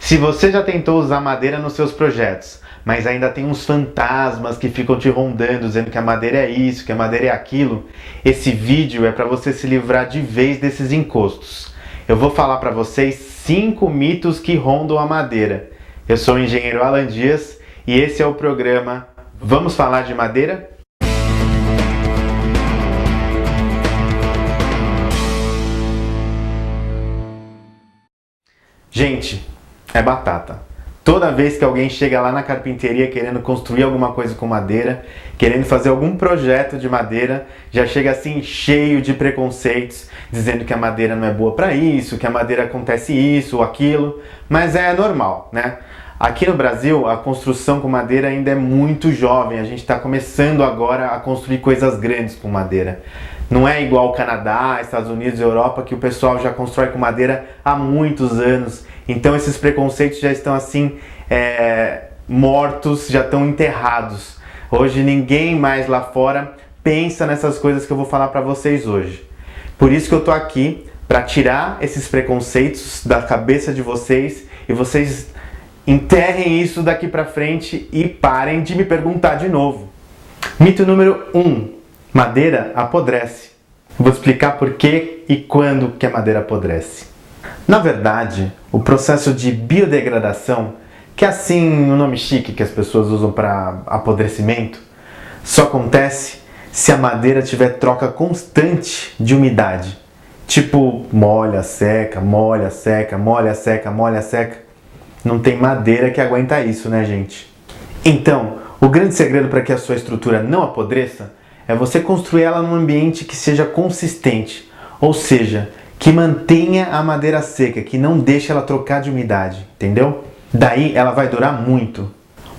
Se você já tentou usar madeira nos seus projetos, mas ainda tem uns fantasmas que ficam te rondando, dizendo que a madeira é isso, que a madeira é aquilo, esse vídeo é para você se livrar de vez desses encostos. Eu vou falar para vocês 5 mitos que rondam a madeira. Eu sou o engenheiro Alan Dias e esse é o programa Vamos Falar de Madeira? Gente, é batata. Toda vez que alguém chega lá na carpinteria querendo construir alguma coisa com madeira, querendo fazer algum projeto de madeira, já chega assim cheio de preconceitos, dizendo que a madeira não é boa para isso, que a madeira acontece isso ou aquilo, mas é normal, né? Aqui no Brasil, a construção com madeira ainda é muito jovem, a gente está começando agora a construir coisas grandes com madeira. Não é igual o Canadá, Estados Unidos e Europa, que o pessoal já constrói com madeira há muitos anos. Então esses preconceitos já estão assim, mortos, já estão enterrados. Hoje ninguém mais lá fora pensa nessas coisas que eu vou falar para vocês hoje. Por isso que eu tô aqui, para tirar esses preconceitos da cabeça de vocês e vocês enterrem isso daqui para frente e parem de me perguntar de novo. Mito número 1. Madeira apodrece. Vou explicar por que e quando que a madeira apodrece. Na verdade, o processo de biodegradação, que é assim um nome chique que as pessoas usam para apodrecimento, só acontece se a madeira tiver troca constante de umidade. Tipo, molha, seca, molha, seca, molha, seca, molha, seca. Não tem madeira que aguenta isso, né, gente? Então, o grande segredo para que a sua estrutura não apodreça é você construir ela num ambiente que seja consistente, ou seja, que mantenha a madeira seca, que não deixe ela trocar de umidade, entendeu? Daí ela vai durar muito.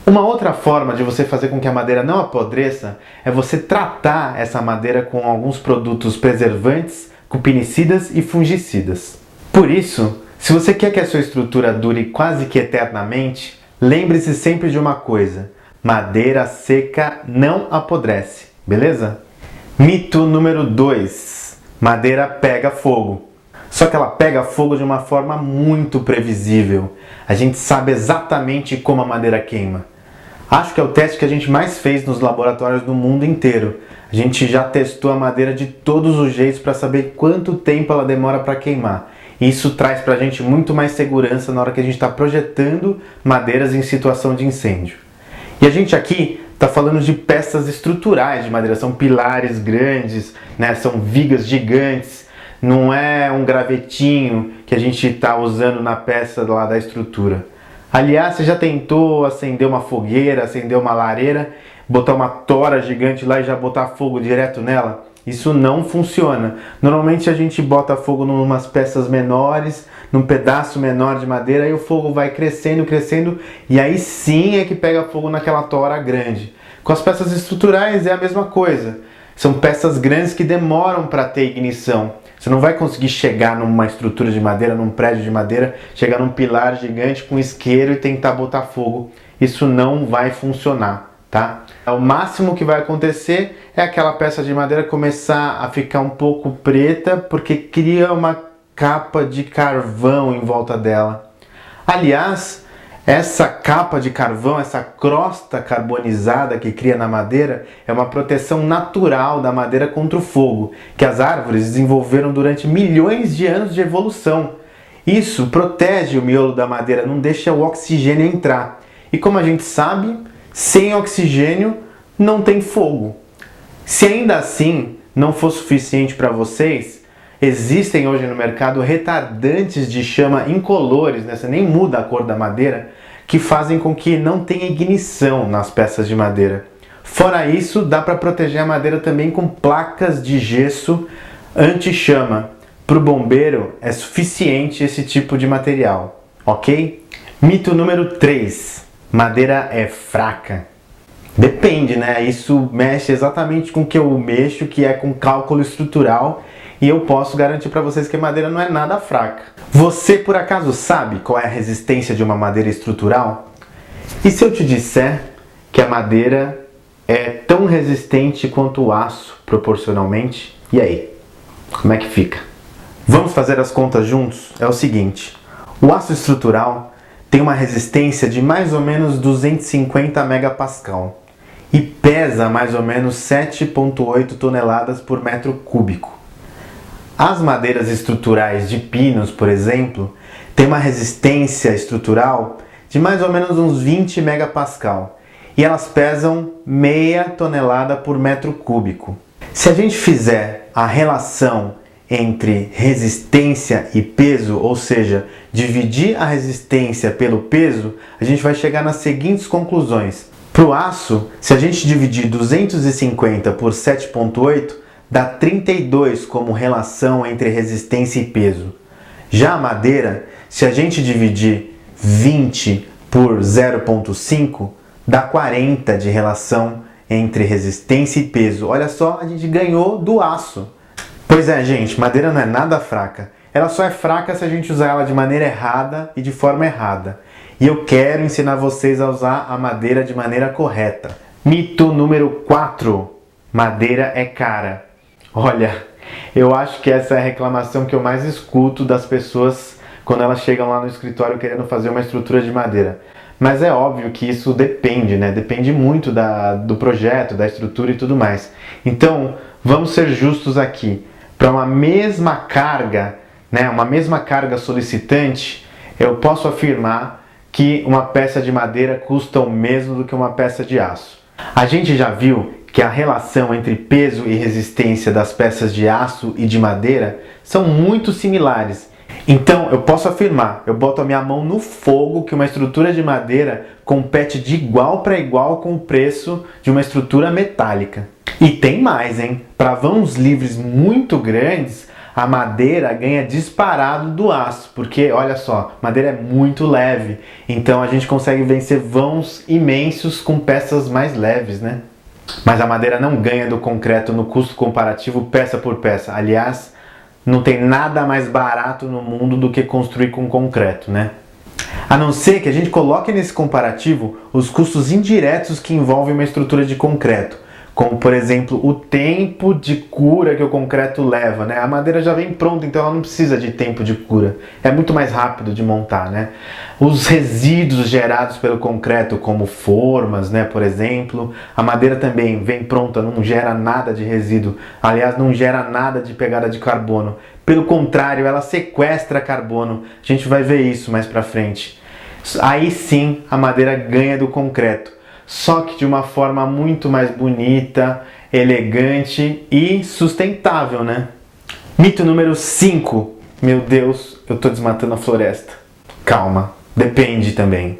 Uma outra forma de você fazer com que a madeira não apodreça é você tratar essa madeira com alguns produtos preservantes, cupinicidas e fungicidas. Por isso, se você quer que a sua estrutura dure quase que eternamente, lembre-se sempre de uma coisa: madeira seca não apodrece. Beleza? Mito número 2. Madeira pega fogo. Só que ela pega fogo de uma forma muito previsível. A gente sabe exatamente como a madeira queima. Acho que é o teste que a gente mais fez nos laboratórios do mundo inteiro. A gente já testou a madeira de todos os jeitos para saber quanto tempo ela demora para queimar. Isso traz para a gente muito mais segurança na hora que a gente está projetando madeiras em situação de incêndio. E a gente aqui está falando de peças estruturais de madeira, são pilares grandes, né? São vigas gigantes, não é um gravetinho que a gente está usando na peça lá da estrutura. Aliás, você já tentou acender uma fogueira, acender uma lareira, botar uma tora gigante lá e já botar fogo direto nela? Isso não funciona. Normalmente a gente bota fogo em umas peças menores, num pedaço menor de madeira, e o fogo vai crescendo, crescendo, e aí sim é que pega fogo naquela tora grande. Com as peças estruturais é a mesma coisa. São peças grandes que demoram para ter ignição. Você não vai conseguir chegar numa estrutura de madeira, num prédio de madeira, chegar num pilar gigante com isqueiro e tentar botar fogo. Isso não vai funcionar, tá? O máximo que vai acontecer é aquela peça de madeira começar a ficar um pouco preta porque cria uma capa de carvão em volta dela. Aliás, essa capa de carvão, essa crosta carbonizada que cria na madeira é uma proteção natural da madeira contra o fogo, que as árvores desenvolveram durante milhões de anos de evolução. Isso protege o miolo da madeira, não deixa o oxigênio entrar. E como a gente sabe, sem oxigênio não tem fogo. Se ainda assim não for suficiente para vocês, existem hoje no mercado retardantes de chama incolores, né? Você nem muda a cor da madeira, que fazem com que não tenha ignição nas peças de madeira. Fora isso, dá para proteger a madeira também com placas de gesso anti-chama. Para o bombeiro é suficiente esse tipo de material, ok? Mito número 3. Madeira é fraca. Depende, né? Isso mexe exatamente com o que eu mexo, que é com cálculo estrutural, e eu posso garantir para vocês que a madeira não é nada fraca. Você por acaso sabe qual é a resistência de uma madeira estrutural? E se eu te disser que a madeira é tão resistente quanto o aço proporcionalmente? E aí? Como é que fica? Vamos fazer as contas juntos? É o seguinte: o aço estrutural tem uma resistência de mais ou menos 250 megapascal e pesa mais ou menos 7,8 toneladas por metro cúbico. As madeiras estruturais de pinos, por exemplo, têm uma resistência estrutural de mais ou menos uns 20 megapascal e elas pesam meia tonelada por metro cúbico. Se a gente fizer a relação entre resistência e peso, ou seja, dividir a resistência pelo peso, a gente vai chegar nas seguintes conclusões. Para o aço, se a gente dividir 250 por 7,8, dá 32 como relação entre resistência e peso. Já a madeira, se a gente dividir 20 por 0,5, dá 40 de relação entre resistência e peso. Olha só, a gente ganhou do aço. Pois é, gente, madeira não é nada fraca. Ela só é fraca se a gente usar ela de maneira errada e de forma errada. E eu quero ensinar vocês a usar a madeira de maneira correta. Mito número 4. Madeira é cara. Olha, eu acho que essa é a reclamação que eu mais escuto das pessoas quando elas chegam lá no escritório querendo fazer uma estrutura de madeira. Mas é óbvio que isso depende, né? Depende muito do projeto, da estrutura e tudo mais. Então, vamos ser justos aqui. Para uma mesma carga, né, uma mesma carga solicitante, eu posso afirmar que uma peça de madeira custa o mesmo do que uma peça de aço. A gente já viu que a relação entre peso e resistência das peças de aço e de madeira são muito similares. Então eu posso afirmar, eu boto a minha mão no fogo que uma estrutura de madeira compete de igual para igual com o preço de uma estrutura metálica. E tem mais, hein? Para vãos livres muito grandes, a madeira ganha disparado do aço, porque olha só, madeira é muito leve, então a gente consegue vencer vãos imensos com peças mais leves, né? Mas a madeira não ganha do concreto no custo comparativo peça por peça. Aliás, não tem nada mais barato no mundo do que construir com concreto, né? A não ser que a gente coloque nesse comparativo os custos indiretos que envolvem uma estrutura de concreto, como por exemplo o tempo de cura que o concreto leva, né? A madeira já vem pronta, então ela não precisa de tempo de cura, é muito mais rápido de montar, né? Os resíduos gerados pelo concreto, como formas, né, por exemplo, a madeira também vem pronta, não gera nada de resíduo, aliás, não gera nada de pegada de carbono, pelo contrário, ela sequestra carbono, a gente vai ver isso mais pra frente. Aí sim a madeira ganha do concreto, só que de uma forma muito mais bonita, elegante e sustentável, né? Mito número 5. Meu Deus, eu tô desmatando a floresta. Calma, depende também.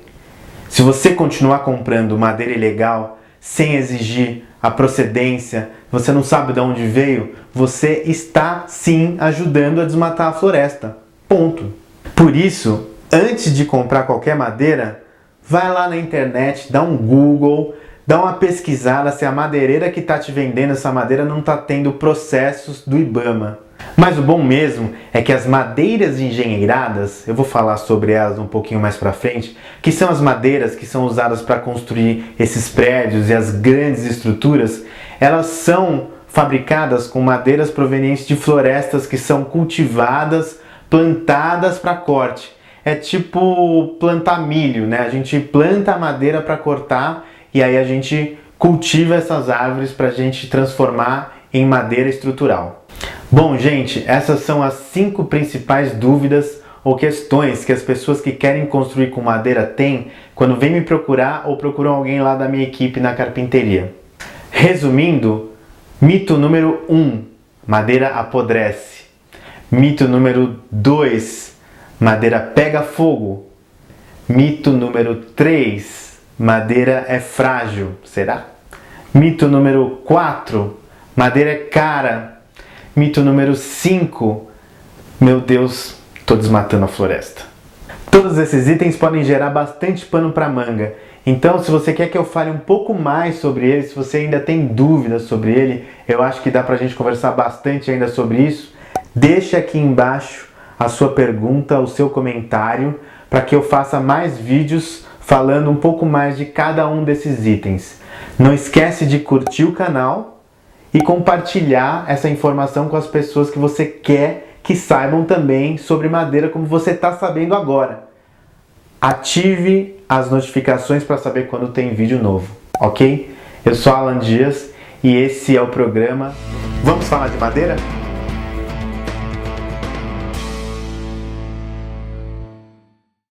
Se você continuar comprando madeira ilegal, sem exigir a procedência, você não sabe de onde veio, você está sim ajudando a desmatar a floresta. Ponto. Por isso, antes de comprar qualquer madeira, vai lá na internet, dá um Google, dá uma pesquisada se a madeireira que está te vendendo essa madeira não está tendo processos do IBAMA. Mas o bom mesmo é que as madeiras engenheiradas, eu vou falar sobre elas um pouquinho mais pra frente, que são as madeiras que são usadas para construir esses prédios e as grandes estruturas, elas são fabricadas com madeiras provenientes de florestas que são cultivadas, plantadas para corte. É tipo plantar milho, né? A gente planta a madeira para cortar e aí a gente cultiva essas árvores para a gente transformar em madeira estrutural. Bom, gente, essas são as 5 principais dúvidas ou questões que as pessoas que querem construir com madeira têm quando vêm me procurar ou procuram alguém lá da minha equipe na carpinteria. Resumindo, mito número 1, madeira apodrece. Mito número 2, madeira pega fogo. Mito número 3, madeira é frágil. Será? Mito número 4, madeira é cara. Mito número 5, meu Deus, tô desmatando a floresta. Todos esses itens podem gerar bastante pano para manga. Então, se você quer que eu fale um pouco mais sobre ele, se você ainda tem dúvidas sobre ele, eu acho que dá pra gente conversar bastante ainda sobre isso. Deixa aqui embaixo a sua pergunta, o seu comentário, para que eu faça mais vídeos falando um pouco mais de cada um desses itens. Não esquece de curtir o canal e compartilhar essa informação com as pessoas que você quer que saibam também sobre madeira como você está sabendo agora. ative as notificações para saber quando tem vídeo novo, ok? Eu sou Alan Dias e esse é o programa Vamos Falar de Madeira?